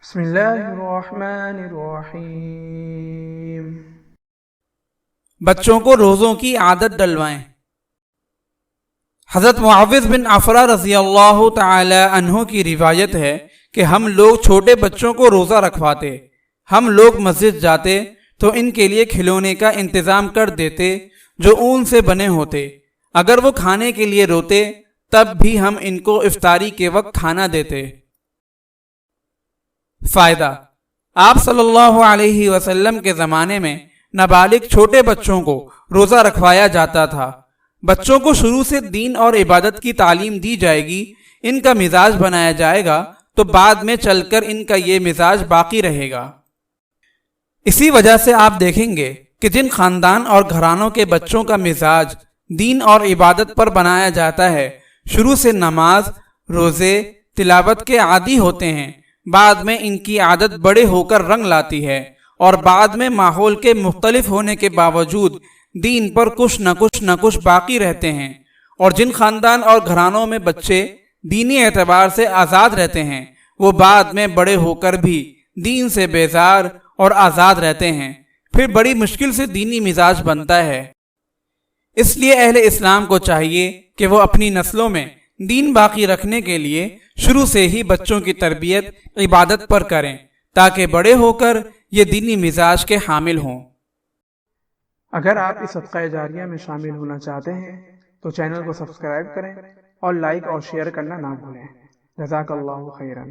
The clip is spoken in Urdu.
بسم اللہ الرحمن الرحیم۔ بچوں کو روزوں کی عادت ڈلوائیں۔ حضرت معاوض بن عفرہ رضی اللہ تعالی عنہ کی روایت ہے کہ ہم لوگ چھوٹے بچوں کو روزہ رکھواتے۔ ہم لوگ مسجد جاتے تو ان کے لیے کھلونے کا انتظام کر دیتے جو اون سے بنے ہوتے۔ اگر وہ کھانے کے لیے روتے تب بھی ہم ان کو افطاری کے وقت کھانا دیتے۔ فائدہ: آپ صلی اللہ علیہ وسلم کے زمانے میں نابالغ چھوٹے بچوں کو روزہ رکھوایا جاتا تھا۔ بچوں کو شروع سے دین اور عبادت کی تعلیم دی جائے گی، ان کا مزاج بنایا جائے گا تو بعد میں چل کر ان کا یہ مزاج باقی رہے گا۔ اسی وجہ سے آپ دیکھیں گے کہ جن خاندان اور گھرانوں کے بچوں کا مزاج دین اور عبادت پر بنایا جاتا ہے، شروع سے نماز، روزے، تلاوت کے عادی ہوتے ہیں، بعد میں ان کی عادت بڑے ہو کر رنگ لاتی ہے اور بعد میں ماحول کے مختلف ہونے کے باوجود دین پر کچھ نہ کچھ باقی رہتے ہیں۔ اور جن خاندان اور گھرانوں میں بچے دینی اعتبار سے آزاد رہتے ہیں، وہ بعد میں بڑے ہو کر بھی دین سے بیزار اور آزاد رہتے ہیں، پھر بڑی مشکل سے دینی مزاج بنتا ہے۔ اس لیے اہل اسلام کو چاہیے کہ وہ اپنی نسلوں میں دین باقی رکھنے کے لیے شروع سے ہی بچوں کی تربیت عبادت پر کریں تاکہ بڑے ہو کر یہ دینی مزاج کے حامل ہوں۔ اگر آپ اس صدقہ جاریہ میں شامل ہونا چاہتے ہیں تو چینل کو سبسکرائب کریں اور لائک اور شیئر کرنا نہ بھولیں۔ جزاک اللہ خیرا۔